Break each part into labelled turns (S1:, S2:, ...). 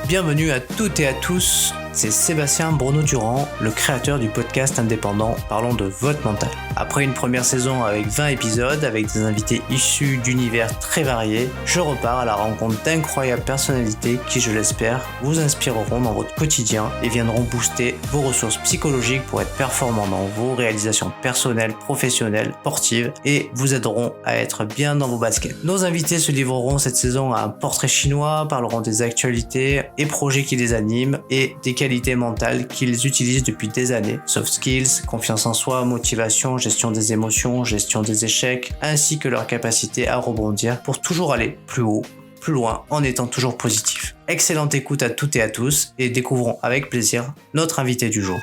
S1: Bienvenue à toutes et à tous, c'est Sébastien Bruno-Durand, le créateur du podcast indépendant Parlons de votre mental. Après une première saison avec 20 épisodes, avec des invités issus d'univers très variés, je repars à la rencontre d'incroyables personnalités qui, je l'espère, vous inspireront dans votre quotidien et viendront booster vos ressources psychologiques pour être performants dans vos réalisations personnelles, professionnelles, sportives et vous aideront à être bien dans vos baskets. Nos invités se livreront cette saison à un portrait chinois, parleront des actualités et projets qui les animent et des qualités mentales qu'ils utilisent depuis des années. Soft skills, confiance en soi, motivation, gestion des émotions, gestion des échecs, ainsi que leur capacité à rebondir pour toujours aller plus haut, plus loin, en étant toujours positif. Excellente écoute à toutes et à tous et découvrons avec plaisir notre invité du jour.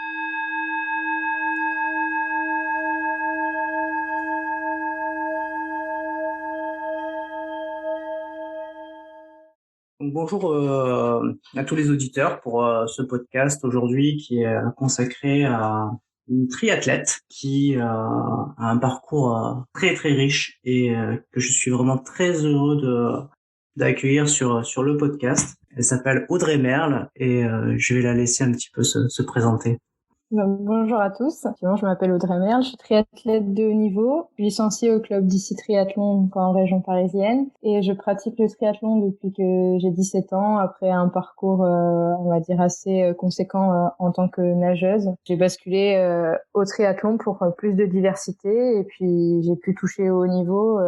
S1: Donc, bonjour à tous les auditeurs pour ce podcast aujourd'hui qui est consacré à une triathlète qui a un parcours très très riche et que je suis vraiment très heureux d'accueillir sur le podcast. Elle s'appelle Audrey Merle et je vais la laisser un petit peu se présenter.
S2: Bonjour à tous, je m'appelle Audrey Merle, je suis triathlète de haut niveau, licenciée au club d'ICI Triathlon en région parisienne et je pratique le triathlon depuis que j'ai 17 ans après un parcours on va dire assez conséquent en tant que nageuse. J'ai basculé au triathlon pour plus de diversité et puis j'ai pu toucher au haut niveau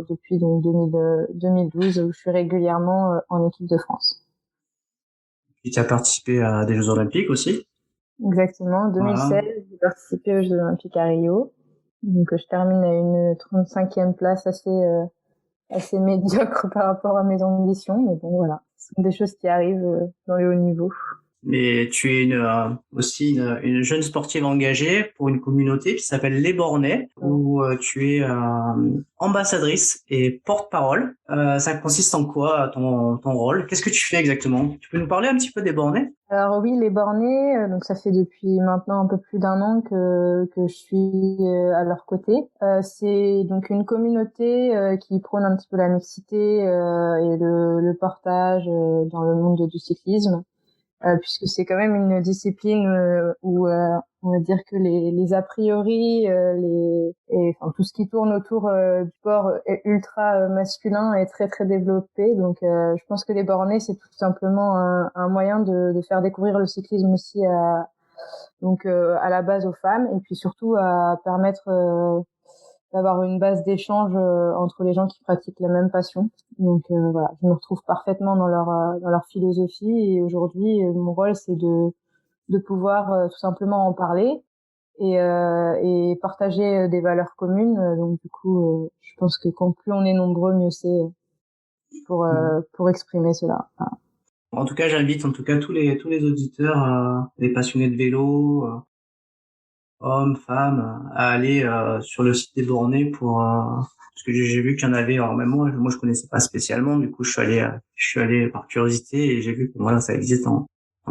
S2: depuis donc 2012 où je suis régulièrement en équipe de France.
S1: Et tu as participé à des Jeux Olympiques aussi?
S2: Exactement, en 2016, voilà. J'ai participé aux Jeux Olympiques à Rio. Donc je termine à une 35e place assez médiocre par rapport à mes ambitions, mais bon voilà, ce sont des choses qui arrivent dans le haut niveau.
S1: Mais tu es aussi une jeune sportive engagée pour une communauté qui s'appelle Les Bornais, où tu es ambassadrice et porte-parole. Ça consiste en quoi ton rôle? Qu'est-ce que tu fais exactement? Tu peux nous parler un petit peu des Bornais?
S2: Alors oui, les Bornais, donc ça fait depuis maintenant un peu plus d'un an que je suis à leur côté. C'est donc une communauté qui prône un petit peu la mixité et le partage dans le monde du cyclisme. Puisque c'est quand même une discipline où on va dire que les a priori enfin tout ce qui tourne autour du sport est ultra masculin et très très développé. Donc je pense que les bornés c'est tout simplement un moyen de faire découvrir le cyclisme aussi à la base aux femmes et puis surtout à permettre d'avoir une base d'échange entre les gens qui pratiquent la même passion. Donc voilà, je me retrouve parfaitement dans leur philosophie et aujourd'hui mon rôle c'est de pouvoir tout simplement en parler et partager des valeurs communes. Donc du coup, je pense que quand plus on est nombreux, mieux c'est pour exprimer cela. Voilà.
S1: En tout cas, j'invite tous les auditeurs, les passionnés de vélo, hommes, femmes, à aller sur le site des Bornés parce que j'ai vu qu'il y en avait. Alors même moi je connaissais pas spécialement. Du coup, je suis allé par curiosité et j'ai vu que voilà, ça existe en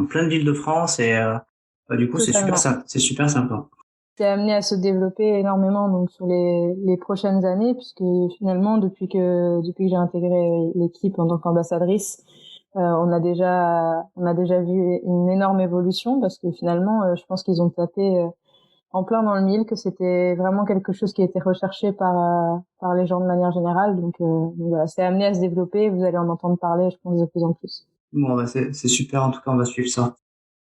S1: plein de villes de France et du coup,
S2: Totalement.
S1: c'est super sympa.
S2: C'est amené à se développer énormément donc sur les prochaines années puisque finalement depuis que j'ai intégré l'équipe en tant qu'ambassadrice on a déjà vu une énorme évolution parce que finalement je pense qu'ils ont tapé en plein dans le mille, que c'était vraiment quelque chose qui était recherché par les gens de manière générale. Donc voilà, c'est amené à se développer. Vous allez en entendre parler, je pense, de plus en plus.
S1: Bon, bah c'est super. En tout cas, on va suivre ça.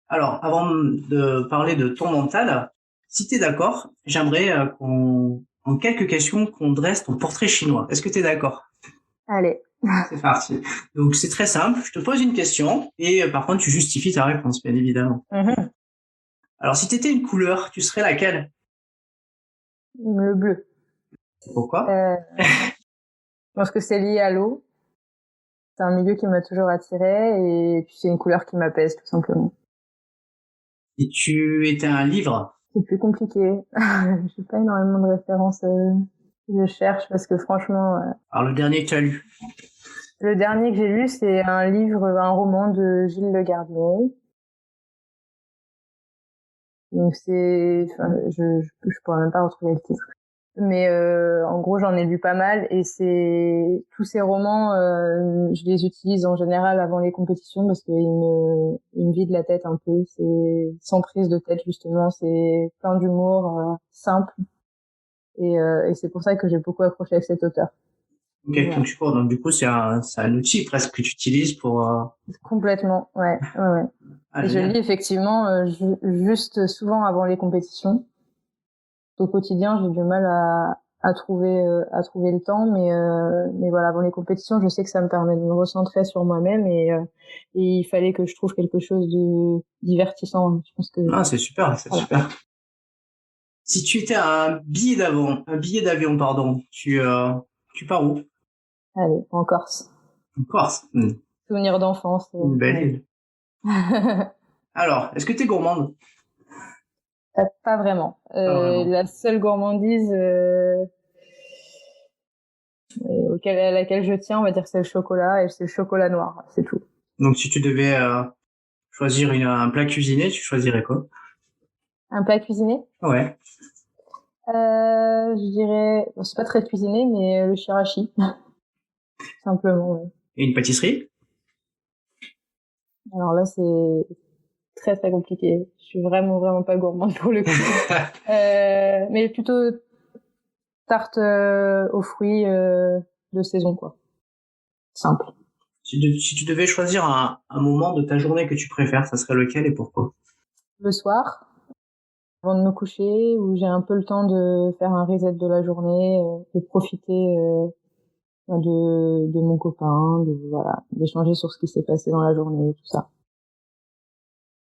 S1: Alors, avant de parler de ton mental, si t'es d'accord, j'aimerais en quelques questions, qu'on dresse ton portrait chinois. Est-ce que t'es d'accord?
S2: Allez.
S1: C'est parti. Donc, c'est très simple. Je te pose une question et par contre, tu justifies ta réponse, bien évidemment.
S2: Mm-hmm.
S1: Alors, si t'étais une couleur, tu serais laquelle?
S2: Le bleu.
S1: Pourquoi?
S2: Je pense que c'est lié à l'eau. C'est un milieu qui m'a toujours attirée et puis c'est une couleur qui m'apaise tout simplement.
S1: Si tu étais un livre?
S2: C'est plus compliqué. J'ai pas énormément de références. Je cherche parce que franchement.
S1: Alors, le dernier que tu as lu?
S2: Le dernier que j'ai lu, c'est un roman de Gilles Le Garnier. Donc je pourrais même pas retrouver le titre. Mais en gros, j'en ai lu pas mal et tous ces romans, je les utilise en général avant les compétitions parce qu'ils me vident la tête un peu. C'est sans prise de tête justement, c'est plein d'humour, simple et c'est pour ça que j'ai beaucoup accroché avec cet auteur.
S1: Ok,
S2: Voilà.
S1: donc je crois. Donc du coup, c'est un outil presque que tu utilises pour.
S2: Complètement, ouais.
S1: Ah,
S2: Et je
S1: génial.
S2: lis effectivement juste souvent avant les compétitions. Au quotidien, j'ai du mal à trouver le temps, mais voilà, avant les compétitions, je sais que ça me permet de me recentrer sur moi-même et il fallait que je trouve quelque chose de divertissant. Je pense que
S1: Ah, c'est super, c'est
S2: voilà.
S1: super. Si tu étais un billet d'avion, pardon, tu pars où?
S2: Allez, en Corse.
S1: En Corse.
S2: Souvenir d'enfance.
S1: Une belle
S2: Ouais.
S1: île. Alors, est-ce que tu es gourmande?
S2: Pas vraiment.
S1: Pas vraiment.
S2: La seule gourmandise à laquelle je tiens, on va dire, c'est le chocolat et c'est le chocolat noir. C'est tout.
S1: Donc, si tu devais choisir un plat cuisiné, tu choisirais quoi?
S2: Un plat cuisiné?
S1: Ouais.
S2: Je dirais, bon, c'est pas très cuisiné, mais le shirashi, simplement. Ouais.
S1: Et une pâtisserie?
S2: Alors là, c'est très très compliqué. Je suis vraiment vraiment pas gourmande pour le coup. Mais plutôt tarte aux fruits de saison, quoi. Simple.
S1: Si tu devais choisir un moment de ta journée que tu préfères, ça serait lequel et pourquoi?
S2: Le soir, avant de me coucher, où j'ai un peu le temps de faire un reset de la journée, de profiter de mon copain, voilà, d'échanger sur ce qui s'est passé dans la journée, tout ça.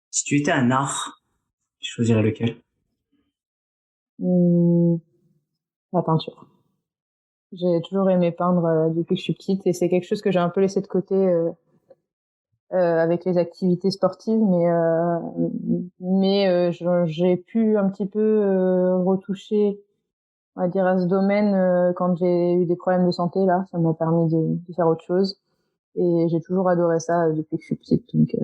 S1: Si tu étais un art, tu choisirais lequel?
S2: Hum, la peinture. J'ai toujours aimé peindre depuis que je suis petite et c'est quelque chose que j'ai un peu laissé de côté avec les activités sportives, mais j'ai pu un petit peu retoucher, on va dire, à ce domaine quand j'ai eu des problèmes de santé. Là, ça m'a permis de faire autre chose et j'ai toujours adoré ça depuis que je suis petite. Donc,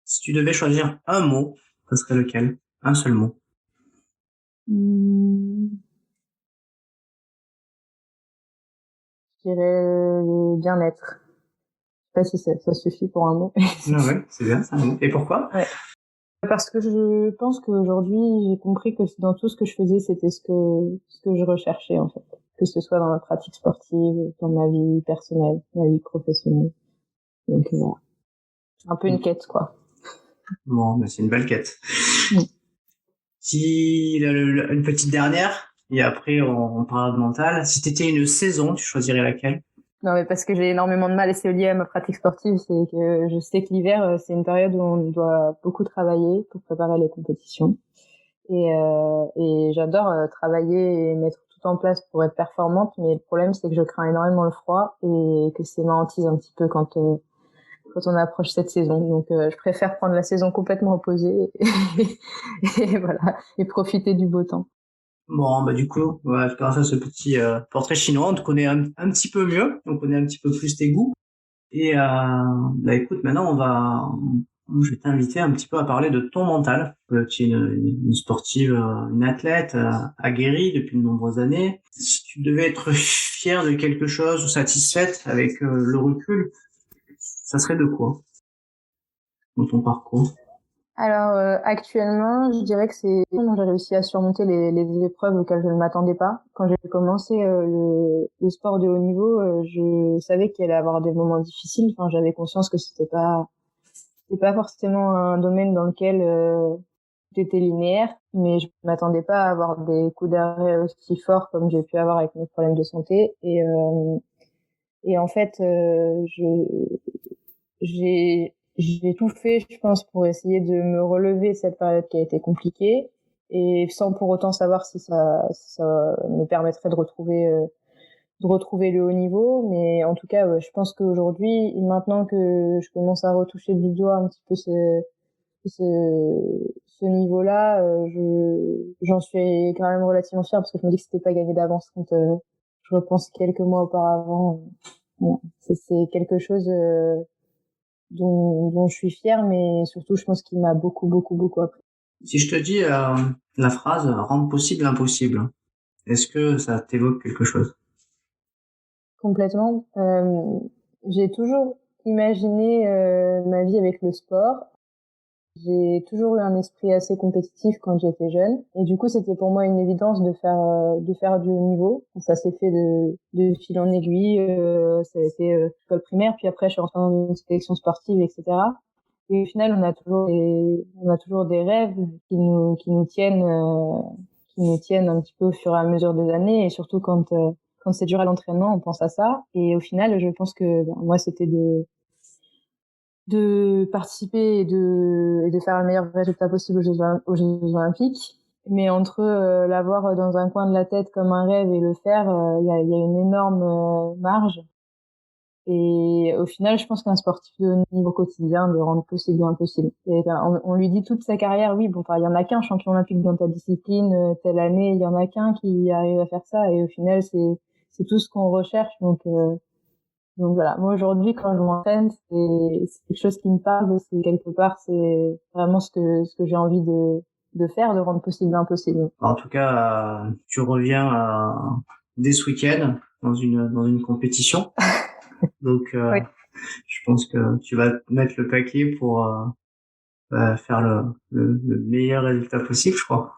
S1: Si tu devais choisir un mot, ça serait lequel? Un seul mot.
S2: hmm, je dirais le bien-être. Je sais pas si ça suffit pour un mot.
S1: Ah ouais, c'est bien, c'est un mot. Et pourquoi?
S2: Ouais. Parce que je pense qu'aujourd'hui, j'ai compris que dans tout ce que je faisais, c'était ce que je recherchais, en fait. Que ce soit dans ma pratique sportive, dans ma vie personnelle, ma vie professionnelle. Donc, voilà. Un peu une quête, quoi.
S1: Bon, ben, c'est une belle quête.
S2: Mm.
S1: Si une petite dernière, et après on parlera de mental. Si t'étais une saison, tu choisirais laquelle?
S2: Non, mais parce que j'ai énormément de mal et c'est lié à ma pratique sportive, c'est que je sais que l'hiver, c'est une période où on doit beaucoup travailler pour préparer les compétitions. Et j'adore travailler et mettre tout en place pour être performante, mais le problème, c'est que je crains énormément le froid et que c'est ma hantise un petit peu quand on approche cette saison. Donc, je préfère prendre la saison complètement opposée et voilà, et profiter du beau temps.
S1: Bon, bah du coup, ouais, grâce à ce petit portrait chinois, on te connaît un petit peu mieux, on connaît un petit peu plus tes goûts. Et bah écoute, maintenant je vais t'inviter un petit peu à parler de ton mental. Tu es une sportive, une athlète aguerrie depuis de nombreuses années. Si tu devais être fière de quelque chose ou satisfaite avec le recul, ça serait de quoi dans ton parcours?
S2: Alors, actuellement, je dirais que c'est comment j'ai réussi à surmonter les épreuves auxquelles je ne m'attendais pas. Quand j'ai commencé le sport de haut niveau, je savais qu'il allait y avoir des moments difficiles. Enfin, j'avais conscience que c'était pas forcément un domaine dans lequel tout était linéaire, mais je m'attendais pas à avoir des coups d'arrêt aussi forts comme j'ai pu avoir avec mes problèmes de santé. Et en fait, j'ai tout fait, je pense, pour essayer de me relever de cette période qui a été compliquée et sans pour autant savoir si ça me permettrait de retrouver le haut niveau. Mais en tout cas, ouais, je pense qu'aujourd'hui, maintenant que je commence à retoucher du doigt un petit peu ce niveau-là, j'en suis quand même relativement fière parce que je me dis que c'était pas gagné d'avance quand je repense quelques mois auparavant. Bon, c'est quelque chose dont je suis fière, mais surtout, je pense qu'il m'a beaucoup, beaucoup, beaucoup appris.
S1: Si je te dis la phrase rendre possible l'impossible, est-ce que ça t'évoque quelque chose?
S2: Complètement. J'ai toujours imaginé ma vie avec le sport. J'ai toujours eu un esprit assez compétitif quand j'étais jeune, et du coup c'était pour moi une évidence de faire du haut niveau. Ça s'est fait de fil en aiguille. Ça a été école primaire, puis après je suis rentrée dans une sélection sportive, etc. Et au final on a toujours des rêves qui nous tiennent un petit peu au fur et à mesure des années, et surtout quand c'est dur à l'entraînement, on pense à ça. Et au final, je pense que moi c'était de participer et de faire le meilleur résultat possible aux Jeux Olympiques. Mais entre l'avoir dans un coin de la tête comme un rêve et le faire, il y a une énorme marge. Et au final, je pense qu'un sportif de haut niveau quotidien de rendre possible l'impossible. Et on lui dit toute sa carrière, oui, bon, enfin, il y en a qu'un champion olympique dans ta discipline, telle année, il y en a qu'un qui arrive à faire ça. Et au final, c'est tout ce qu'on recherche. Donc voilà, moi aujourd'hui quand je m'entraîne, c'est quelque chose qui me parle, c'est quelque part c'est vraiment ce que j'ai envie de faire, de rendre possible l'impossible.
S1: En tout cas, tu reviens dès ce week-end dans une compétition. Donc,
S2: Oui,
S1: je pense que tu vas mettre le paquet pour faire le meilleur résultat possible, je crois.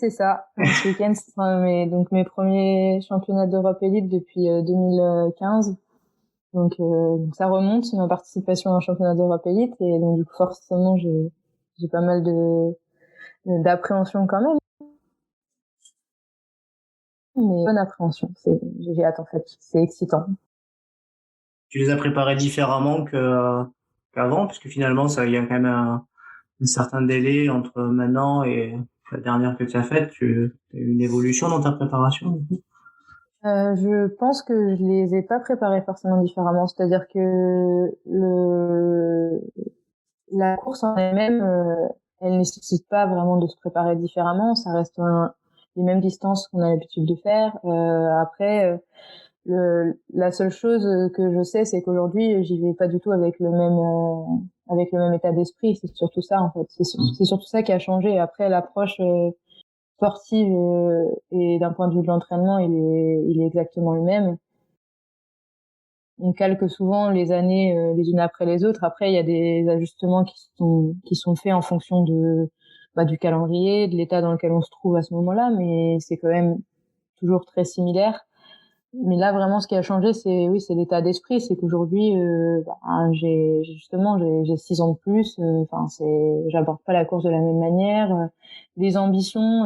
S2: c'est ça. Donc, ce week-end, ce sera mes premiers championnats d'Europe élite depuis 2015. Donc ça remonte ma participation à un championnat d'Europe élite, et donc du coup forcément j'ai pas mal d'appréhension quand même, mais bonne appréhension. J'ai hâte en fait, c'est excitant.
S1: Tu les as préparés différemment qu'avant, parce que finalement, il y a quand même un certain délai entre maintenant et la dernière que tu as faite. Tu as eu une évolution dans ta préparation?
S2: Je pense que je les ai pas préparés forcément différemment, c'est-à-dire que la course en elle-même, elle nécessite pas vraiment de se préparer différemment, ça reste les mêmes distances qu'on a l'habitude de faire. Après, la seule chose que je sais, c'est qu'aujourd'hui, j'y vais pas du tout avec le même état d'esprit. C'est surtout ça, en fait. C'est surtout ça qui a changé. Après, l'approche sportive et d'un point de vue de l'entraînement, il est exactement le même. On calque souvent les années les unes après les autres. Après, il y a des ajustements qui sont faits en fonction du calendrier, de l'état dans lequel on se trouve à ce moment-là, mais c'est quand même toujours très similaire. Mais là, vraiment, ce qui a changé, c'est l'état d'esprit. C'est qu'aujourd'hui, j'ai 6 ans de plus. Enfin, j'aborde pas la course de la même manière. Les ambitions,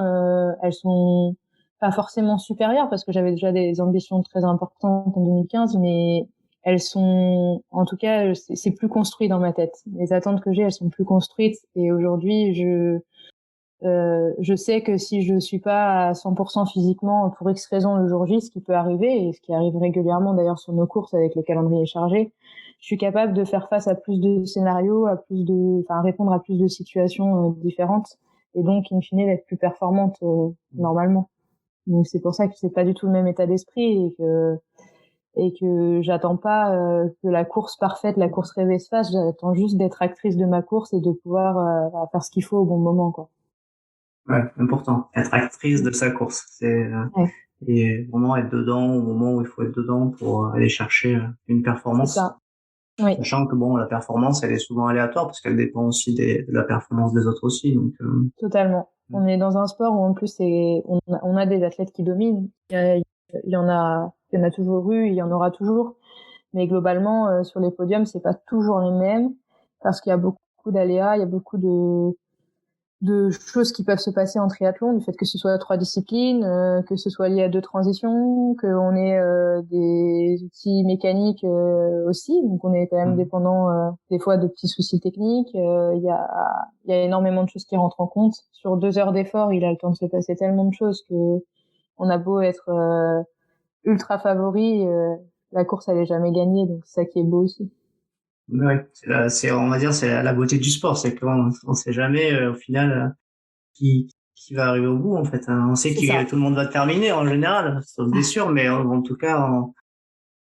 S2: elles sont pas forcément supérieures parce que j'avais déjà des ambitions très importantes en 2015, mais elles sont, en tout cas, c'est plus construit dans ma tête. Les attentes que j'ai, elles sont plus construites. Et aujourd'hui, je sais que si je suis pas à 100% physiquement pour X raison le jour J, ce qui peut arriver et ce qui arrive régulièrement d'ailleurs sur nos courses avec les calendriers chargés, je suis capable de faire face à plus de scénarios, répondre à plus de situations différentes, et donc in fine d'être plus performante normalement. Donc c'est pour ça que c'est pas du tout le même état d'esprit, et que j'attends pas que la course parfaite, la course rêvée se fasse. J'attends juste d'être actrice de ma course et de pouvoir faire ce qu'il faut au bon moment, quoi.
S1: Ouais, important. Être actrice de sa course.
S2: Ouais.
S1: Et vraiment être dedans au moment où il faut être dedans pour aller chercher une
S2: C'est
S1: performance.
S2: ça. Oui.
S1: Sachant que bon, la performance, elle est souvent aléatoire parce qu'elle dépend aussi de la performance des autres aussi. Donc,
S2: Totalement. On est dans un sport où en plus on a des athlètes qui dominent. Il y en a toujours eu, il y en aura toujours. Mais globalement, sur les podiums, c'est pas toujours les mêmes parce qu'il y a beaucoup d'aléas, il y a beaucoup de choses qui peuvent se passer en triathlon, du fait que ce soit 3 disciplines, que ce soit lié à 2 transitions, qu'on ait des outils mécaniques aussi, donc on est quand même dépendant des fois de petits soucis techniques. Il y a énormément de choses qui rentrent en compte. Sur 2 heures d'effort, il a le temps de se passer tellement de choses que on a beau être ultra favori, la course elle est jamais gagnée, donc c'est ça qui est beau aussi.
S1: ouais, on va dire, c'est la beauté du sport, c'est qu'on sait jamais au final qui va arriver au bout en fait. On sait que tout le monde va terminer en général, sauf blessure, mais en tout cas,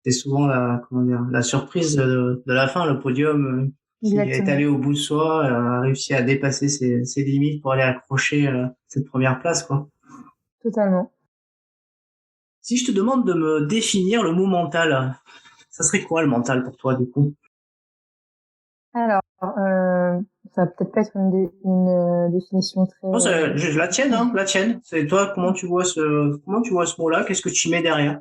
S1: c'est souvent la surprise de la fin, le podium qui est
S2: Exactement.
S1: allé au bout de soi, a réussi à dépasser ses limites pour aller accrocher cette première place, quoi.
S2: Totalement.
S1: Si je te demande de me définir le mot mental, ça serait quoi le mental pour toi, du coup?
S2: Alors, ça va peut-être pas être une définition très...
S1: Non, la tienne, hein, la tienne. C'est toi, comment tu vois ce mot-là? Qu'est-ce que tu mets derrière?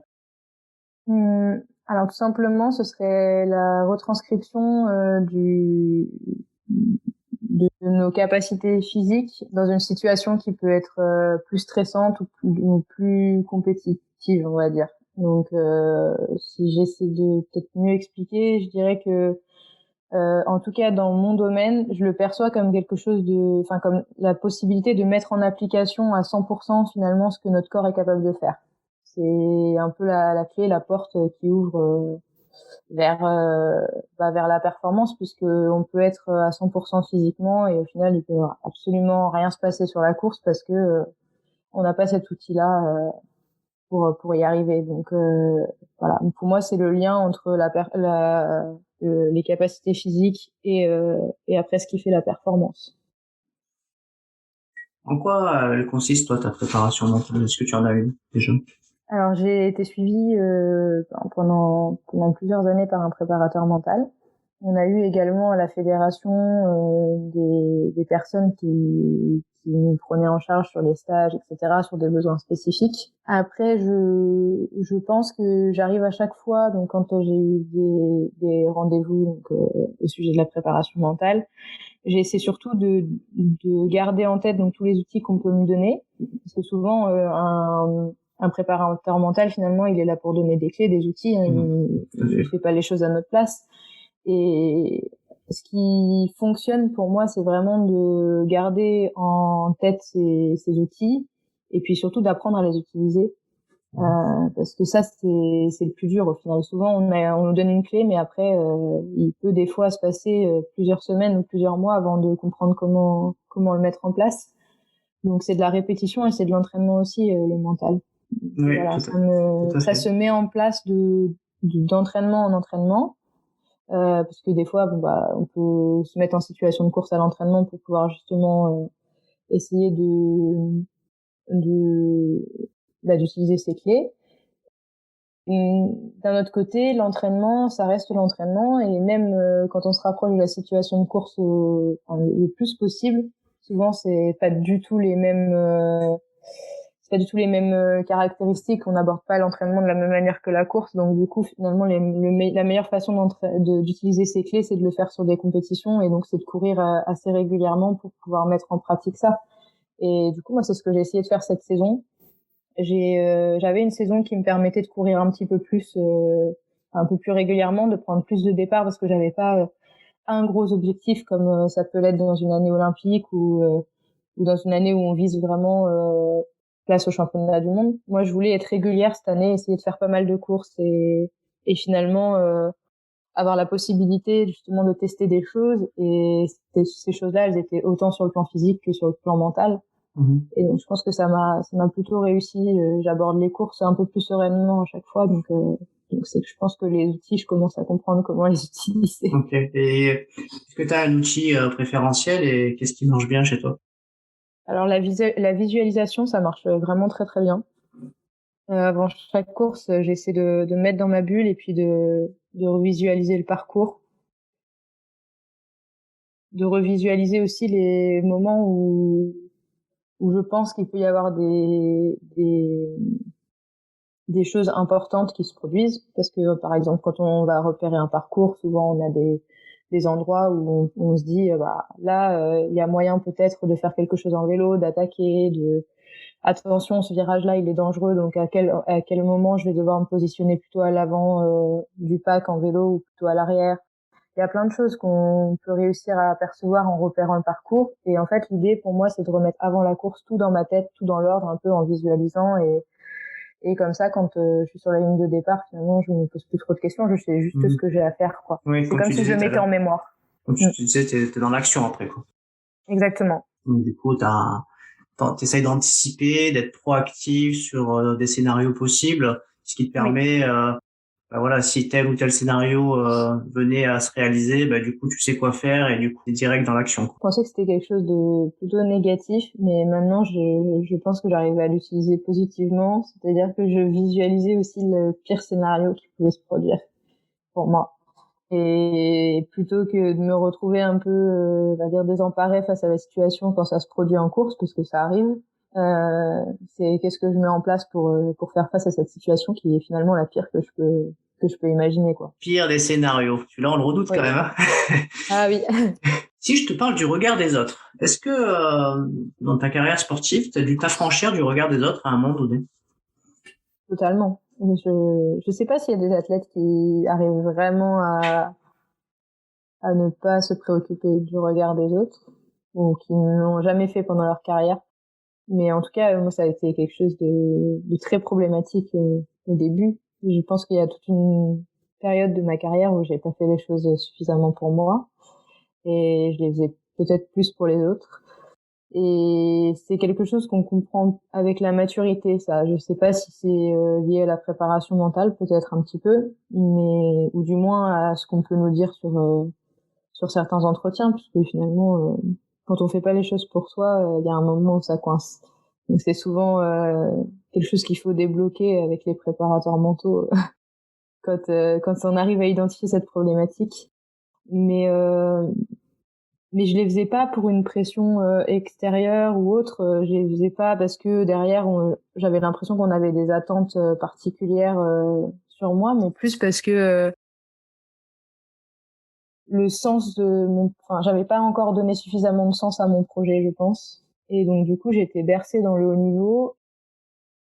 S2: Alors tout simplement, ce serait la retranscription de nos capacités physiques dans une situation qui peut être plus stressante ou plus compétitive, on va dire. Donc, si j'essaie de peut-être mieux expliquer, je dirais que en tout cas, dans mon domaine, je le perçois comme quelque chose enfin, comme la possibilité de mettre en application à 100% finalement ce que notre corps est capable de faire. C'est un peu la clé, la porte qui ouvre vers, vers la performance, puisque on peut être à 100% physiquement et au final, il peut absolument rien se passer sur la course parce que on n'a pas cet outil-là pour y arriver. Donc voilà, pour moi c'est le lien entre les capacités physiques et après ce qui fait la performance.
S1: En quoi elle consiste, toi, ta préparation mentale? Est-ce que tu en as une, déjà?
S2: Alors j'ai été suivie pendant plusieurs années par un préparateur mental. On a eu également à la fédération des personnes qui nous prenaient en charge sur les stages, etc., sur des besoins spécifiques. Après, je pense que j'arrive à chaque fois, donc quand j'ai eu des rendez-vous donc, au sujet de la préparation mentale, j'essaie surtout de garder en tête donc tous les outils qu'on peut me donner, parce que souvent un préparateur mental finalement il est là pour donner des clés, des outils, hein, il fait pas les choses à notre place. Et ce qui fonctionne pour moi, c'est vraiment de garder en tête ces outils et puis surtout d'apprendre à les utiliser. Parce que ça, c'est le plus dur au final. Souvent, on nous donne une clé, mais après, il peut des fois se passer plusieurs semaines ou plusieurs mois avant de comprendre comment le mettre en place. Donc, c'est de la répétition et c'est de l'entraînement aussi, le mental.
S1: Oui,
S2: Voilà,
S1: tout à
S2: ça
S1: fait.
S2: se met en place d'entraînement en entraînement. Parce que des fois, on peut se mettre en situation de course à l'entraînement pour pouvoir justement essayer de d'utiliser ces clés. D'un autre côté, l'entraînement, ça reste l'entraînement, et même quand on se rapproche de la situation de course le plus possible, souvent c'est pas du tout les mêmes caractéristiques. On n'aborde pas l'entraînement de la même manière que la course, donc du coup finalement la meilleure façon d'utiliser ces clés, c'est de le faire sur des compétitions, et donc c'est de courir assez régulièrement pour pouvoir mettre en pratique ça. Et du coup moi c'est ce que j'ai essayé de faire cette saison. J'avais une saison qui me permettait de courir un peu plus régulièrement, de prendre plus de départs, parce que j'avais pas un gros objectif comme ça peut l'être dans une année olympique ou dans une année où on vise vraiment place au championnat du monde. Moi, je voulais être régulière cette année, essayer de faire pas mal de courses et finalement avoir la possibilité justement de tester des choses. Et ces choses-là, elles étaient autant sur le plan physique que sur le plan mental. Et donc, je pense que ça m'a plutôt réussi. J'aborde les courses un peu plus sereinement à chaque fois. Donc c'est que je pense que les outils, je commence à comprendre comment les utiliser.
S1: Ok. Et est-ce que tu as un outil préférentiel et qu'est-ce qui marche bien chez toi?
S2: Alors, la visualisation, ça marche vraiment très, très bien. Avant chaque course, j'essaie de me mettre dans ma bulle et puis de revisualiser le parcours. De revisualiser aussi les moments où je pense qu'il peut y avoir des choses importantes qui se produisent, parce que par exemple quand on va repérer un parcours, souvent on a des endroits où on se dit là il y a moyen peut-être de faire quelque chose en vélo, d'attaquer, attention, ce virage-là il est dangereux, donc à quel moment je vais devoir me positionner plutôt à l'avant du pack en vélo ou plutôt à l'arrière. Il y a plein de choses qu'on peut réussir à apercevoir en repérant le parcours, et en fait l'idée pour moi c'est de remettre avant la course tout dans ma tête, tout dans l'ordre, un peu en visualisant, et comme ça, quand je suis sur la ligne de départ, finalement, je me pose plus trop de questions, je sais juste ce que j'ai à faire, quoi.
S1: Oui,
S2: C'est comme si je le mettais en mémoire.
S1: Comme tu disais, t'es dans l'action après, quoi.
S2: Exactement.
S1: Donc, du coup, t'essayes d'anticiper, d'être proactif sur des scénarios possibles, ce qui te
S2: Oui.
S1: permet bah voilà, si tel ou tel scénario venait à se réaliser, bah du coup tu sais quoi faire et du coup t'es direct dans l'action, quoi.
S2: Je pensais que c'était quelque chose de plutôt négatif, mais maintenant je pense que j'arrive à l'utiliser positivement, c'est-à-dire que je visualisais aussi le pire scénario qui pouvait se produire pour moi. Et plutôt que de me retrouver un peu, on va dire, désemparée face à la situation quand ça se produit en course, parce que ça arrive, c'est qu'est-ce que je mets en place pour faire face à cette situation qui est finalement la pire que je peux imaginer, quoi.
S1: Pire des scénarios. Celui-là, on le redoute quand
S2: Oui.
S1: même, hein.
S2: Ah oui.
S1: Si je te parle du regard des autres, est-ce que dans ta carrière sportive, tu as dû t'affranchir du regard des autres à un moment donné?
S2: Totalement. Je sais pas s'il y a des athlètes qui arrivent vraiment à ne pas se préoccuper du regard des autres ou qui ne l'ont jamais fait pendant leur carrière. Mais en tout cas, moi, ça a été quelque chose de très problématique au début. Je pense qu'il y a toute une période de ma carrière où j'ai pas fait les choses suffisamment pour moi et je les faisais peut-être plus pour les autres. Et c'est quelque chose qu'on comprend avec la maturité, ça. Je sais pas si c'est lié à la préparation mentale, peut-être un petit peu, mais ou du moins à ce qu'on peut nous dire sur certains entretiens, puisque finalement, quand on fait pas les choses pour soi, il y a un moment où ça coince. Donc c'est souvent quelque chose qu'il faut débloquer avec les préparateurs mentaux quand on arrive à identifier cette problématique. Mais euh, mais je les faisais pas pour une pression extérieure ou autre. Je les faisais pas parce que derrière, j'avais l'impression qu'on avait des attentes particulières sur moi, mais plus parce que le sens de enfin, j'avais pas encore donné suffisamment de sens à mon projet, je pense. Et donc du coup, j'étais bercée dans le haut niveau,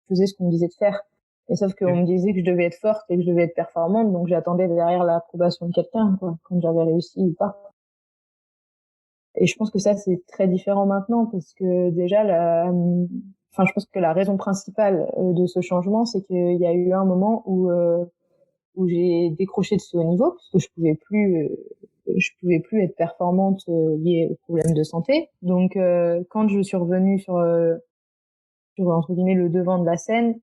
S2: je faisais ce qu'on me disait de faire. Et sauf qu'on me disait que je devais être forte et que je devais être performante, donc j'attendais derrière l'approbation de quelqu'un, quoi, quand j'avais réussi ou pas. Et je pense que ça, c'est très différent maintenant parce que déjà, enfin, je pense que la raison principale de ce changement, c'est qu'il y a eu un moment où j'ai décroché de ce haut niveau parce que je pouvais plus être performante liée aux problèmes de santé. Donc, quand je suis revenue sur entre guillemets le devant de la scène,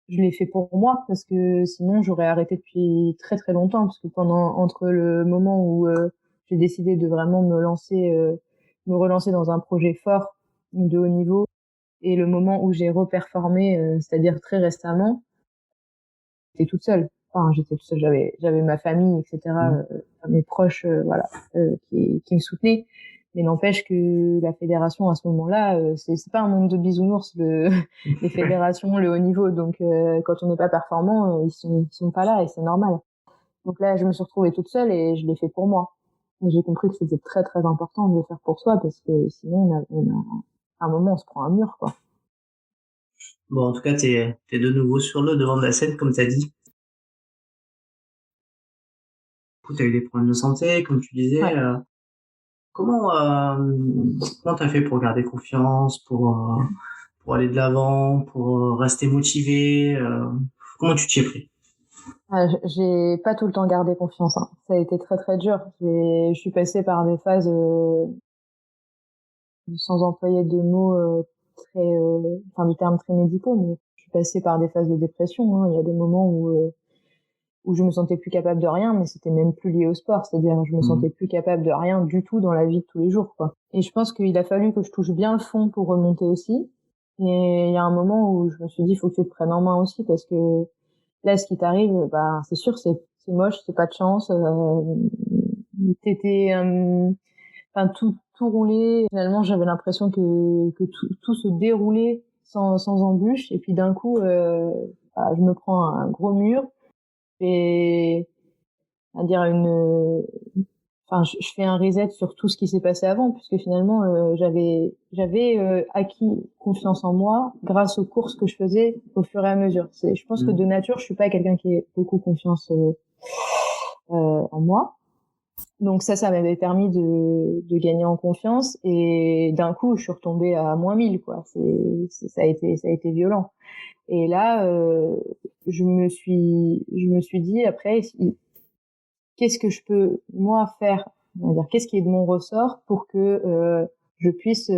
S2: je l'ai fait pour moi parce que sinon j'aurais arrêté depuis très très longtemps parce que entre le moment où j'ai décidé de vraiment me relancer dans un projet fort de haut niveau et le moment où j'ai reperformé, c'est-à-dire très récemment, j'étais toute seule. Enfin, j'étais toute seule, j'avais ma famille, etc., mes proches, voilà, qui me soutenaient. Mais n'empêche que la fédération à ce moment-là, c'est pas un monde de bisounours, les fédérations, le haut niveau. Donc, quand on n'est pas performant, ils sont pas là et c'est normal. Donc là, je me suis retrouvée toute seule et je l'ai fait pour moi. Et j'ai compris que c'était très très important de le faire pour soi parce que sinon, à un moment, on se prend un mur, quoi.
S1: Bon, en tout cas, t'es de nouveau sur le devant de la scène, comme t'as dit. Du coup, t'as eu des problèmes de santé, comme tu disais.
S2: Ouais.
S1: Comment comment t'as fait pour garder confiance, pour aller de l'avant, pour rester motivé, comment tu t'y es pris?
S2: J'ai pas tout le temps gardé confiance, hein. Ça a été très très dur. Je suis passée par des phases, sans employer de mots très, enfin de termes très médicaux, mais je suis passée par des phases de dépression, hein. Il y a des moments où je me sentais plus capable de rien, mais c'était même plus lié au sport. C'est-à-dire, je me sentais plus capable de rien du tout dans la vie de tous les jours, quoi. Et je pense qu'il a fallu que je touche bien le fond pour remonter aussi. Et il y a un moment où je me suis dit, il faut que tu te prennes en main aussi, parce que là, ce qui t'arrive, bah, c'est sûr, c'est moche, c'est pas de chance. T'étais, enfin, tout roulait. Finalement, j'avais l'impression que tout se déroulait sans embûche. Et puis d'un coup, bah, je me prends un gros mur et à dire enfin, je fais un reset sur tout ce qui s'est passé avant, puisque finalement, j'avais acquis confiance en moi grâce aux courses que je faisais au fur et à mesure. Je pense que de nature, je suis pas quelqu'un qui ait beaucoup confiance en moi. Donc ça m'avait permis de gagner en confiance et d'un coup, je suis retombée à -1000, quoi. Ça a été violent. Et là, je me suis dit après, qu'est-ce que je peux moi faire, on va dire, qu'est-ce qui est de mon ressort pour que je puisse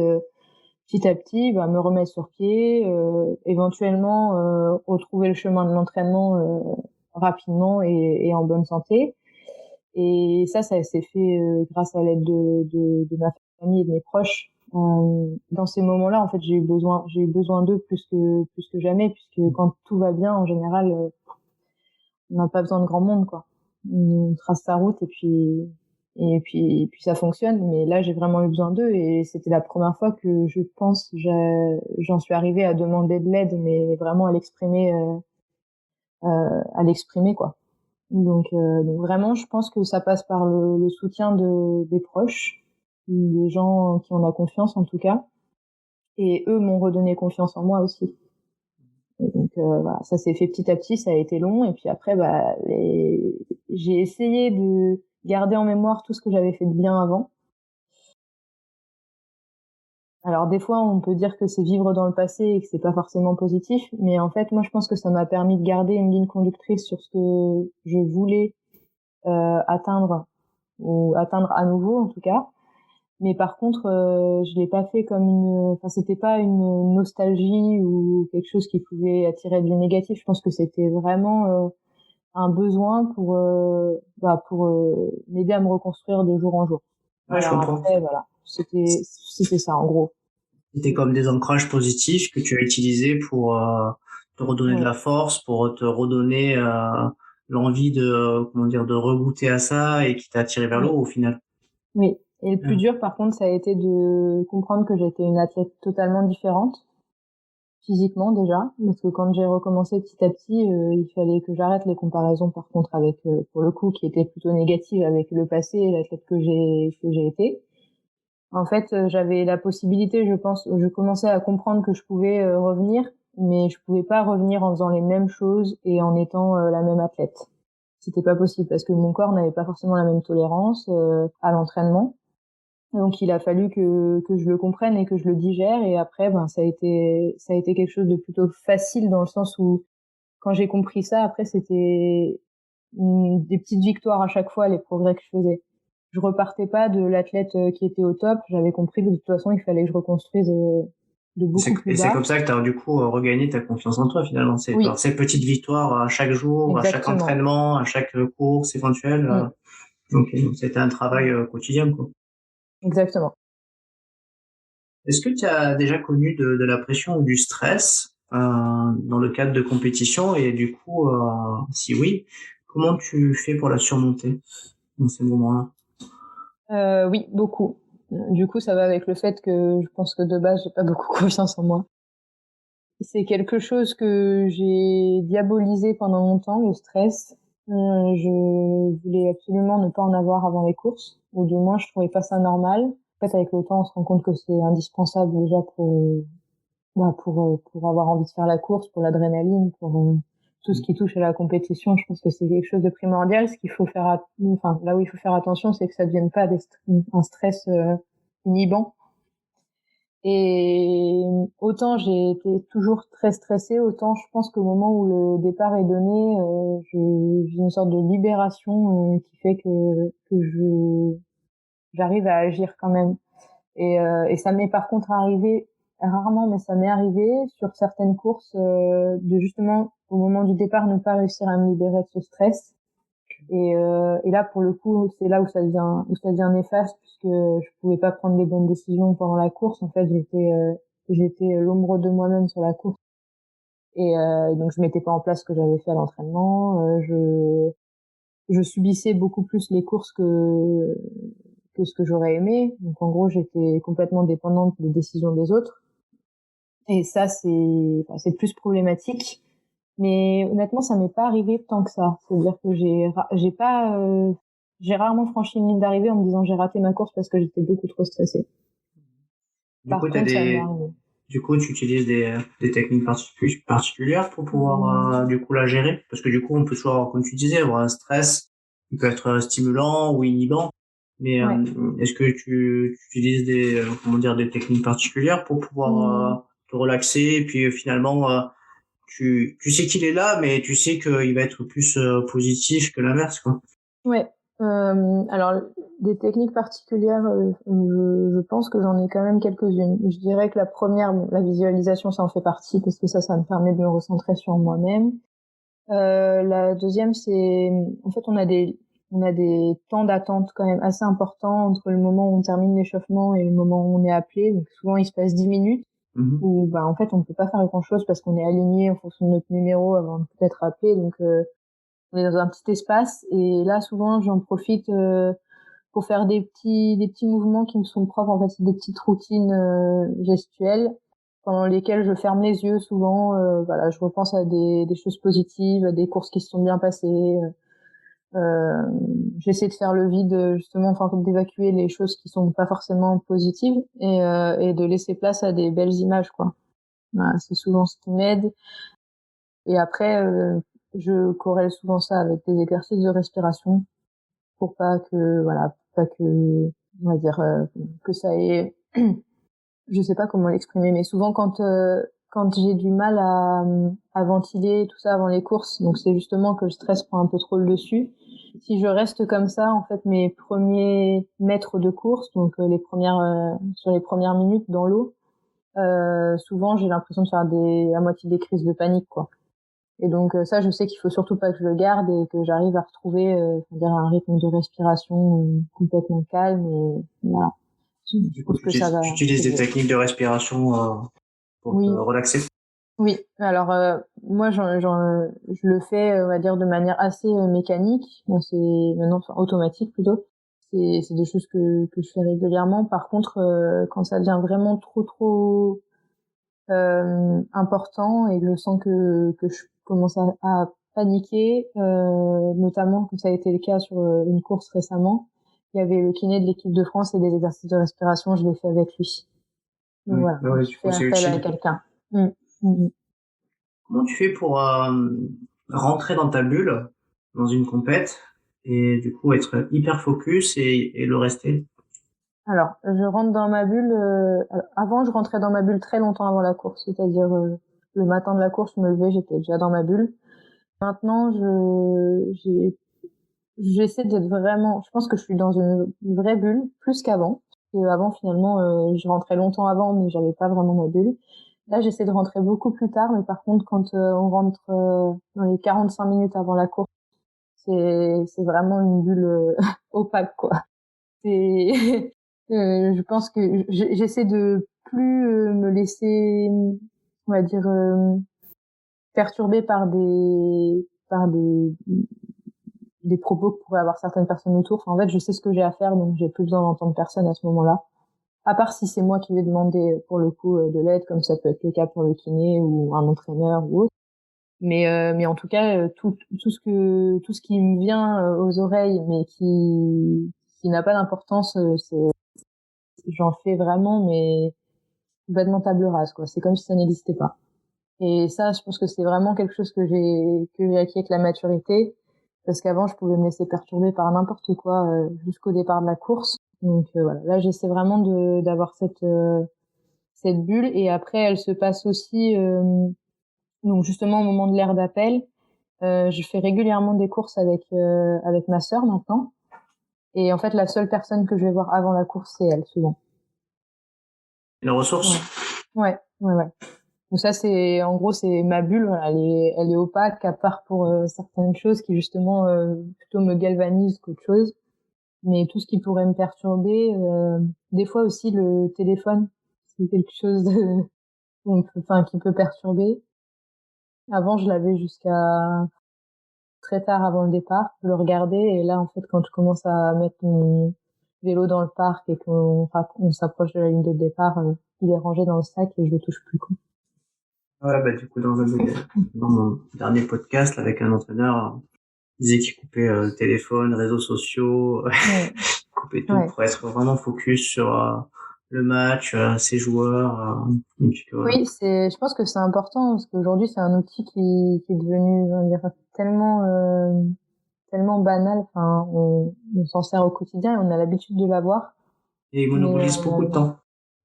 S2: petit à petit me remettre sur pied, éventuellement retrouver le chemin de l'entraînement rapidement et en bonne santé. Et ça s'est fait grâce à l'aide de ma famille et de mes proches. Dans ces moments-là, en fait, j'ai eu besoin d'eux plus que jamais, puisque quand tout va bien, en général, on n'a pas besoin de grand monde, quoi. On trace sa route et puis ça fonctionne. Mais là, j'ai vraiment eu besoin d'eux et c'était la première fois que je pense j'en suis arrivée à demander de l'aide, mais vraiment à l'exprimer, quoi. Donc vraiment, je pense que ça passe par le soutien des proches, des gens qui on a confiance en tout cas, et eux m'ont redonné confiance en moi aussi. Et donc voilà, ça s'est fait petit à petit, ça a été long, et puis après, j'ai essayé de garder en mémoire tout ce que j'avais fait de bien avant. Alors des fois, on peut dire que c'est vivre dans le passé et que c'est pas forcément positif, mais en fait, moi, je pense que ça m'a permis de garder une ligne conductrice sur ce que je voulais atteindre ou atteindre à nouveau en tout cas. Mais par contre, je l'ai pas fait enfin c'était pas une nostalgie ou quelque chose qui pouvait attirer du négatif. Je pense que c'était vraiment un besoin pour m'aider à me reconstruire de jour en jour.
S1: Ouais, je
S2: Alors
S1: comprends.
S2: après, voilà, c'était ça en gros.
S1: C'était comme des ancrages positifs que tu as utilisés pour te redonner de
S2: Ouais.
S1: la force, pour te redonner l'envie de, comment dire, de regoûter à ça et qui t'a tiré vers le
S2: Oui.
S1: haut au final.
S2: Oui. Et le plus
S1: Ouais.
S2: dur, par contre, ça a été de comprendre que j'étais une athlète totalement différente. Physiquement déjà, parce que quand j'ai recommencé petit à petit, il fallait que j'arrête les comparaisons par contre avec, pour le coup, qui étaient plutôt négatives avec le passé et l'athlète que j'ai été. En fait, j'avais la possibilité, je pense, je commençais à comprendre que je pouvais revenir, mais je pouvais pas revenir en faisant les mêmes choses et en étant la même athlète. C'était pas possible parce que mon corps n'avait pas forcément la même tolérance à l'entraînement. Donc il a fallu que je le comprenne et que je le digère, et après ça a été quelque chose de plutôt facile dans le sens où quand j'ai compris ça, après c'était des petites victoires à chaque fois, les progrès que je faisais. Je repartais pas de l'athlète qui était au top, j'avais compris que de toute façon il fallait que je reconstruise de beaucoup plus
S1: Et c'est
S2: bas.
S1: comme ça que tu as du coup regagné ta confiance en toi finalement. C'est par
S2: Oui,
S1: ces petites victoires à chaque jour, à chaque
S2: exactement.
S1: entraînement, à chaque course éventuelle.
S2: Mm,
S1: Donc c'était un travail
S2: ouais,
S1: quotidien quoi.
S2: exactement.
S1: Est-ce que tu as déjà connu de la pression ou du stress dans le cadre de compétition et du coup, si oui, comment tu fais pour la surmonter dans ces moments-là?
S2: Oui, beaucoup. Du coup, ça va avec le fait que je pense que de base, j'ai pas beaucoup confiance en moi. C'est quelque chose que j'ai diabolisé pendant longtemps, le stress. Je voulais absolument ne pas en avoir avant les courses, ou du moins je trouvais pas ça normal. En fait, avec le temps, on se rend compte que c'est indispensable déjà pour avoir envie de faire la course, pour l'adrénaline, pour tout ce qui touche à la compétition. Je pense que c'est quelque chose de primordial. Ce qu'il faut enfin là où il faut faire attention, c'est que ça devienne pas un stress inhibant. Et autant j'ai été toujours très stressée, autant je pense qu'au moment où le départ est donné, j'ai une sorte de libération qui fait que j'arrive à agir quand même. Et ça m'est par contre arrivé rarement, mais ça m'est arrivé sur certaines courses de justement au moment du départ ne pas réussir à me libérer de ce stress. Et là, pour le coup, c'est là où ça devient néfaste, puisque je pouvais pas prendre les bonnes décisions pendant la course. En fait, j'étais l'ombre de moi-même sur la course. Et donc, je mettais pas en place ce que j'avais fait à l'entraînement. Je subissais beaucoup plus les courses que ce que j'aurais aimé. Donc, en gros, j'étais complètement dépendante des décisions des autres. Et ça, c'est plus problématique. Mais honnêtement, ça m'est pas arrivé tant que ça. C'est-à-dire que j'ai rarement franchi une ligne d'arrivée en me disant j'ai raté ma course parce que j'étais beaucoup trop stressée.
S1: Du coup,
S2: Par contre, ça m'est arrivé.
S1: du coup, tu utilises des techniques particulières pour pouvoir du coup la gérer, parce que du coup, on peut toujours avoir, comme tu disais, avoir un stress qui peut être stimulant ou inhibant. Mais
S2: Ouais.
S1: est-ce que tu utilises comment dire, des techniques particulières pour pouvoir
S2: Mmh.
S1: te relaxer et puis finalement tu sais qu'il est là, mais tu sais qu'il va être plus positif que l'inverse, quoi.
S2: Ouais. Alors, des techniques particulières, je pense que j'en ai quand même quelques-unes. Je dirais que la première, bon, la visualisation, ça en fait partie parce que ça me permet de me recentrer sur moi-même. La deuxième, c'est en fait on a des temps d'attente quand même assez importants entre le moment où on termine l'échauffement et le moment où on est appelé. Donc souvent il se passe 10 minutes où bah en fait on ne peut pas faire grand chose parce qu'on est aligné en fonction de notre numéro avant de peut-être appelé. Donc on est dans un petit espace et là souvent j'en profite pour faire des petits mouvements qui me sont propres. En fait, c'est des petites routines gestuelles pendant lesquelles je ferme les yeux souvent. Voilà, je repense à des choses positives, à des courses qui se sont bien passées. Euh, J'essaie de faire le vide justement, enfin d'évacuer les choses qui sont pas forcément positives et de laisser place à des belles images, quoi. Voilà, c'est souvent ce qui m'aide. Et après, je corrèle souvent ça avec des exercices de respiration pour pas que, voilà, pour pas que, on va dire, que ça ait, je sais pas comment l'exprimer, mais souvent quand j'ai du mal à ventiler tout ça avant les courses, donc c'est justement que le stress prend un peu trop le dessus. Si je reste comme ça, en fait, mes premiers mètres de course, donc sur les premières minutes dans l'eau, souvent j'ai l'impression de faire à moitié des crises de panique, quoi. Et donc ça, je sais qu'il faut surtout pas que je le garde et que j'arrive à retrouver dire un rythme de respiration complètement calme et voilà. Je
S1: Du coup,
S2: pense que ça va.
S1: tu utilises des techniques de respiration pour te
S2: Oui,
S1: relaxer.
S2: oui. Alors moi, je le fais, on va dire, de manière assez mécanique. Bon, c'est maintenant enfin, automatique plutôt. C'est des choses que je fais régulièrement. Par contre, quand ça devient vraiment trop important et que je sens que je commence à paniquer, notamment comme ça a été le cas sur une course récemment. Il y avait le kiné de l'équipe de France et des exercices de respiration, je l'ai fait avec lui. Donc voilà,
S1: Ouais,
S2: je
S1: du
S2: fais
S1: coup, c'est
S2: appel à
S1: utile.
S2: quelqu'un. Mm. Mm.
S1: Comment tu fais pour rentrer dans ta bulle, dans une compète, et du coup être hyper focus et le rester?
S2: Alors, je rentre dans ma bulle. Avant, je rentrais dans ma bulle très longtemps avant la course, c'est-à-dire le matin de la course, je me levais, j'étais déjà dans ma bulle. Maintenant, j'essaie d'être vraiment. Je pense que je suis dans une vraie bulle plus qu'avant. Parce qu'avant, finalement, je rentrais longtemps avant, mais j'avais pas vraiment ma bulle. Là, j'essaie de rentrer beaucoup plus tard, mais par contre, quand on rentre dans les 45 minutes avant la course, c'est vraiment une bulle opaque, quoi. C'est je pense que j'essaie de plus me laisser, on va dire, perturber par des propos que pourraient avoir certaines personnes autour. Enfin, en fait, je sais ce que j'ai à faire, donc j'ai plus besoin d'entendre personne à ce moment-là. À part si c'est moi qui vais demander, pour le coup, de l'aide, comme ça peut être le cas pour le kiné ou un entraîneur ou autre. Mais en tout cas, tout ce qui me vient aux oreilles, mais qui n'a pas d'importance, j'en fais vraiment, mais complètement table rase, quoi. C'est comme si ça n'existait pas. Et ça, je pense que c'est vraiment quelque chose que j'ai acquis avec la maturité, parce qu'avant, je pouvais me laisser perturber par n'importe quoi jusqu'au départ de la course. Donc voilà, là, j'essaie vraiment de d'avoir cette bulle. Et après, elle se passe aussi, donc justement au moment de l'aire d'appel. Je fais régulièrement des courses avec ma sœur maintenant. Et en fait, la seule personne que je vais voir avant la course, c'est elle, souvent.
S1: Les ressources?
S2: Ouais. Donc ça, en gros, c'est ma bulle. Voilà, elle est opaque, à part pour certaines choses qui justement plutôt me galvanisent qu'autre chose. Mais tout ce qui pourrait me perturber, des fois aussi le téléphone, c'est quelque chose enfin, qui peut perturber. Avant, je l'avais jusqu'à très tard avant le départ. Je le regardais et là, en fait, quand je commence à mettre mon vélo dans le parc et on s'approche de la ligne de départ, il est rangé dans le sac et je le touche plus, quoi.
S1: Ouais, bah du coup dans mon dernier podcast là, avec un entraîneur, il disait qu'il coupait téléphone, réseaux sociaux,
S2: Ouais.
S1: coupait tout
S2: Ouais.
S1: pour être vraiment focus sur le match, ses joueurs. Et puis que, voilà.
S2: Oui, je pense que c'est important parce qu'aujourd'hui c'est un outil qui est devenu, on va dire, tellement banal. Enfin, on s'en sert au quotidien et on a l'habitude de l'avoir.
S1: Et il
S2: Mais,
S1: monopolise beaucoup de temps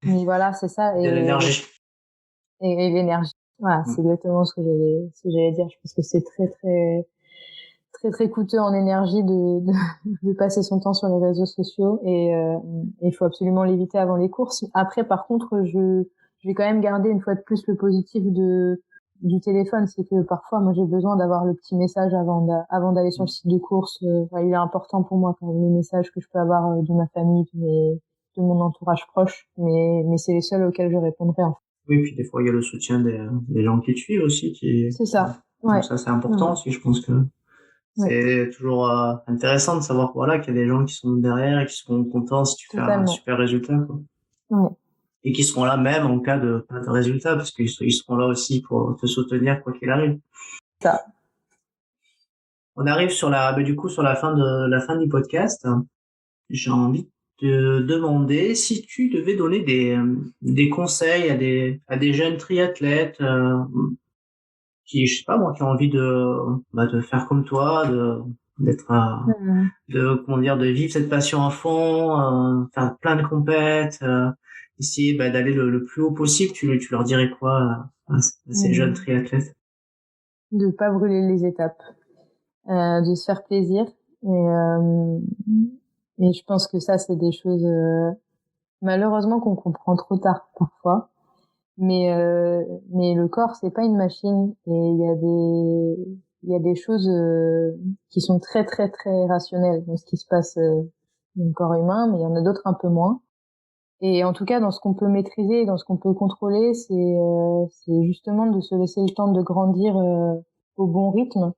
S2: mais voilà, c'est ça
S1: et de l'énergie.
S2: et l'énergie. Voilà, c'est exactement ce que j'allais dire. Je pense que c'est très coûteux en énergie de passer son temps sur les réseaux sociaux et il faut absolument l'éviter avant les courses. Après, par contre, je vais quand même garder une fois de plus le positif du téléphone, c'est que parfois moi j'ai besoin d'avoir le petit message avant d'aller sur le site de course. Il est important pour moi quand même les messages que je peux avoir de ma famille, de mon entourage proche, mais c'est les seuls auxquels je répondrai en fait.
S1: Oui, puis des fois, il y a le soutien des gens qui te suivent aussi,
S2: C'est ça.
S1: donc
S2: Ouais.
S1: ça, c'est important aussi, je pense que c'est toujours intéressant de savoir voilà, qu'il y a des gens qui sont derrière et qui seront contents si tu fais un
S2: Totalement.
S1: super résultat, quoi.
S2: Ouais.
S1: Et qui seront là même en cas de pas de résultat, parce ils seront là aussi pour te soutenir quoi qu'il arrive.
S2: Ça.
S1: On arrive du coup, sur la fin du podcast. J'ai envie de te demander si tu devais donner des conseils à des jeunes triathlètes, qui, je sais pas moi, qui ont envie de faire comme toi, d'être, comment dire, de vivre cette passion à fond, faire plein de compètes, essayer, d'aller le plus haut possible. Tu leur dirais quoi, à ces jeunes triathlètes?
S2: De pas brûler les étapes, de se faire plaisir et je pense que ça c'est des choses malheureusement qu'on comprend trop tard parfois. Mais le corps c'est pas une machine et il y a des choses qui sont très très très rationnelles dans ce qui se passe dans le corps humain, mais il y en a d'autres un peu moins. Et en tout cas dans ce qu'on peut maîtriser, dans ce qu'on peut contrôler, c'est justement de se laisser le temps de grandir au bon rythme.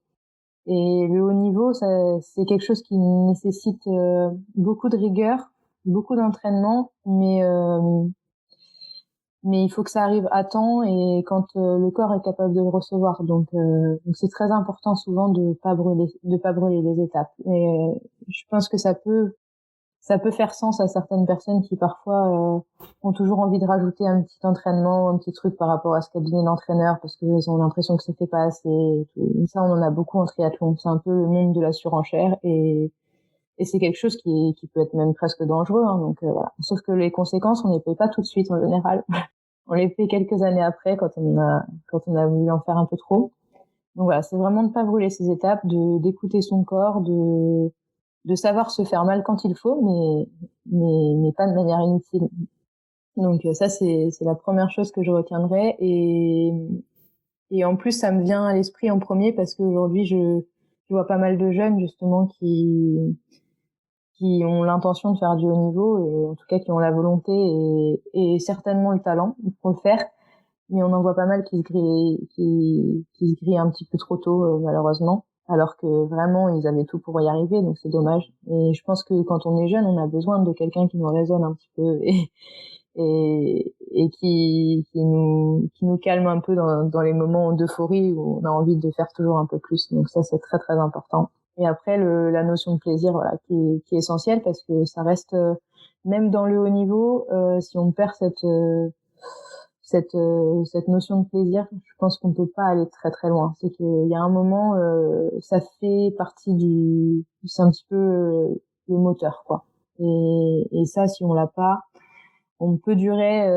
S2: Et le haut niveau, ça, c'est quelque chose qui nécessite beaucoup de rigueur, beaucoup d'entraînement, mais il faut que ça arrive à temps et quand le corps est capable de le recevoir. Donc c'est très important souvent de pas brûler les étapes. Et je pense que ça peut faire sens à certaines personnes qui parfois ont toujours envie de rajouter un petit entraînement, un petit truc par rapport à ce qu'a donné l'entraîneur parce qu'ils ont l'impression que ça fait pas assez. Et tout. Ça, on en a beaucoup en triathlon. C'est un peu le monde de la surenchère et c'est quelque chose qui peut être même presque dangereux. Hein, donc voilà. Sauf que les conséquences, on les paye pas tout de suite en général. On les paye quelques années après quand on a voulu en faire un peu trop. Donc voilà, c'est vraiment de pas brûler ces étapes, d'écouter son corps, de savoir se faire mal quand il faut, mais pas de manière inutile. Donc ça, c'est la première chose que je retiendrai. Et en plus, ça me vient à l'esprit en premier parce qu'aujourd'hui, je vois pas mal de jeunes justement qui ont l'intention de faire du haut niveau et en tout cas qui ont la volonté et certainement le talent pour le faire. Mais on en voit pas mal qui se grillent un petit peu trop tôt, malheureusement. Alors que vraiment, ils avaient tout pour y arriver, donc c'est dommage. Et je pense que quand on est jeune, on a besoin de quelqu'un qui nous raisonne un petit peu et qui nous calme un peu dans les moments d'euphorie où on a envie de faire toujours un peu plus. Donc ça, c'est très, très important. Et après, la notion de plaisir, voilà, qui est essentielle parce que ça reste, même dans le haut niveau, si on perd cette notion de plaisir, je pense qu'on peut pas aller très très loin. C'est qu'il y a un moment, ça fait partie c'est un petit peu le moteur, quoi. Et ça, si on l'a pas, on peut durer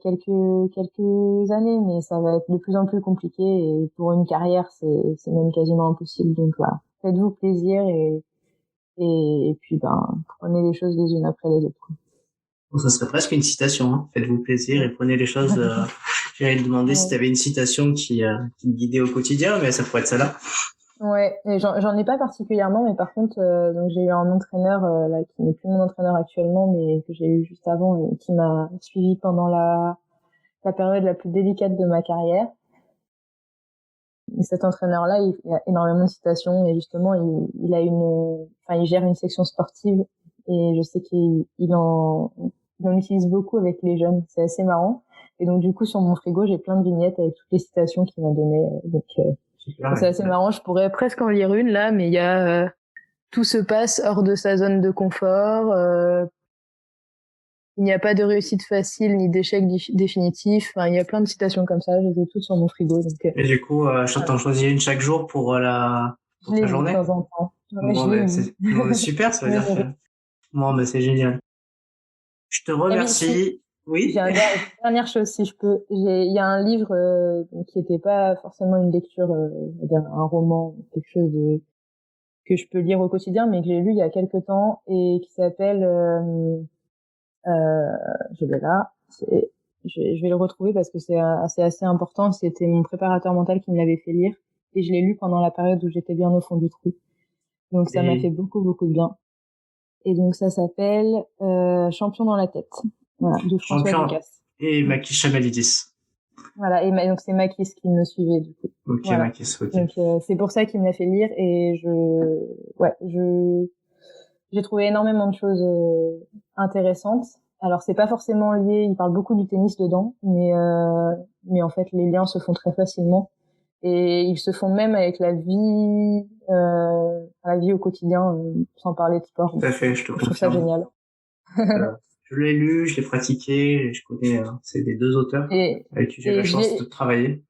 S2: quelques années, mais ça va être de plus en plus compliqué. Et pour une carrière, c'est même quasiment impossible. Donc voilà, faites-vous plaisir et puis prenez les choses les unes après les autres, quoi.
S1: Bon, ça serait presque une citation, hein. Faites-vous plaisir et prenez les choses. J'allais te demander si tu avais une citation qui te guidait au quotidien, mais ça pourrait être celle-là.
S2: Ouais, et j'en ai pas particulièrement, mais par contre, donc j'ai eu un entraîneur là qui n'est plus mon entraîneur actuellement, mais que j'ai eu juste avant et qui m'a suivi pendant la période la plus délicate de ma carrière. Et cet entraîneur-là, il a énormément de citations et justement, il gère une section sportive et je sais il en utilise beaucoup avec les jeunes. C'est assez marrant. Et donc du coup, sur mon frigo, j'ai plein de vignettes avec toutes les citations qu'il m'a données. C'est assez marrant. Je pourrais presque en lire une là, mais il y a tout se passe hors de sa zone de confort. Il n'y a pas de réussite facile ni d'échec définitif. Enfin, il y a plein de citations comme ça. Je les ai toutes sur mon frigo. Donc,
S1: et du coup, t'en choisis une chaque jour pour
S2: je
S1: ta
S2: les lis de
S1: journée?
S2: temps en temps. Ouais,
S1: Bon,
S2: je les lis.
S1: bon, super, ça veut dire que, bon, c'est génial. Je te
S2: Et oui, si,
S1: remercie. Oui.
S2: j'ai une dernière chose, si je peux. Il y a un livre qui n'était pas forcément une lecture, on va dire un roman, quelque chose que je peux lire au quotidien, mais que j'ai lu il y a quelque temps et qui s'appelle, je l'ai là, c'est je vais le retrouver parce que c'est assez important. C'était mon préparateur mental qui me l'avait fait lire et je l'ai lu pendant la période où j'étais bien au fond du trou. Donc ça m'a fait beaucoup de bien. Et donc ça s'appelle Champion dans la tête. Voilà, de François Ducasse.
S1: Et Makis Chamalidis.
S2: Voilà, et donc c'est Makis qui me suivait du coup.
S1: Ok, voilà. Makis, ok.
S2: Donc c'est pour ça qu'il me l'a fait lire et j'ai trouvé énormément de choses intéressantes. Alors c'est pas forcément lié, il parle beaucoup du tennis dedans, mais en fait les liens se font très facilement et ils se font même avec la vie au quotidien, sans parler de sport.
S1: Tout à fait, je
S2: trouve ça génial.
S1: Je l'ai lu, je l'ai pratiqué, je connais, c'est des 2 auteurs avec qui j'ai la chance de travailler.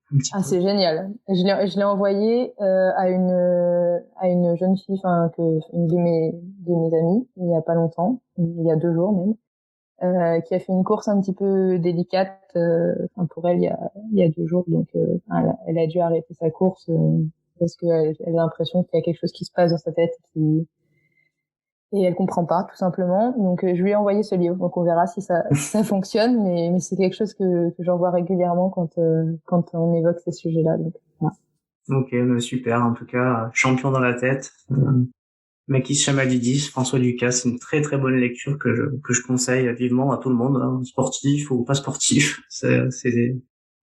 S2: C'est génial. Je l'ai envoyé à une jeune fille, une de mes amies, il y a pas longtemps, il y a 2 jours même, qui a fait une course un petit peu délicate pour elle il y a 2 jours, donc elle a dû arrêter sa course parce qu'elle a l'impression qu'il y a quelque chose qui se passe dans sa tête et elle comprend pas, tout simplement. Donc, je lui ai envoyé ce livre. Donc, on verra si ça fonctionne. Mais c'est quelque chose que j'envoie régulièrement quand on évoque ces sujets-là. Donc, voilà.
S1: Ok, super. En tout cas, Champion dans la tête. Makis Chamalidis, François Ducasse, c'est une très très bonne lecture que je conseille vivement à tout le monde, hein, sportif ou pas sportif. C'est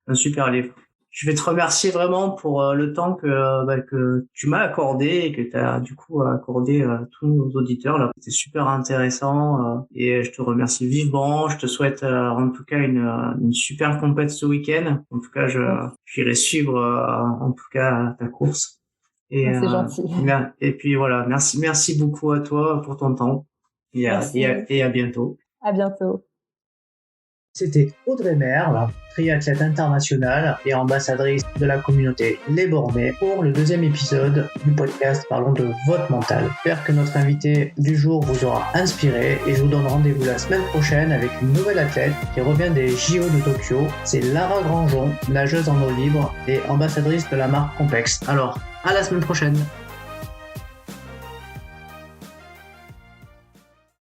S1: un super livre. Je vais te remercier vraiment pour le temps que tu m'as accordé et que tu as du coup accordé à tous nos auditeurs là. C'était super intéressant et je te remercie vivement. Je te souhaite en tout cas une super compète ce week-end. En tout cas, j'irai suivre en tout cas ta course. Et
S2: c'est gentil.
S1: Et puis voilà, merci beaucoup à toi pour ton temps et à bientôt.
S2: À bientôt.
S1: C'était Audrey Merle, triathlète internationale et ambassadrice de la communauté Les Bornés pour le 2e épisode du podcast Parlons de votre mental. J'espère que notre invité du jour vous aura inspiré et je vous donne rendez-vous la semaine prochaine avec une nouvelle athlète qui revient des JO de Tokyo. C'est Lara Grangeon, nageuse en eau libre et ambassadrice de la marque Complex. Alors, à la semaine prochaine.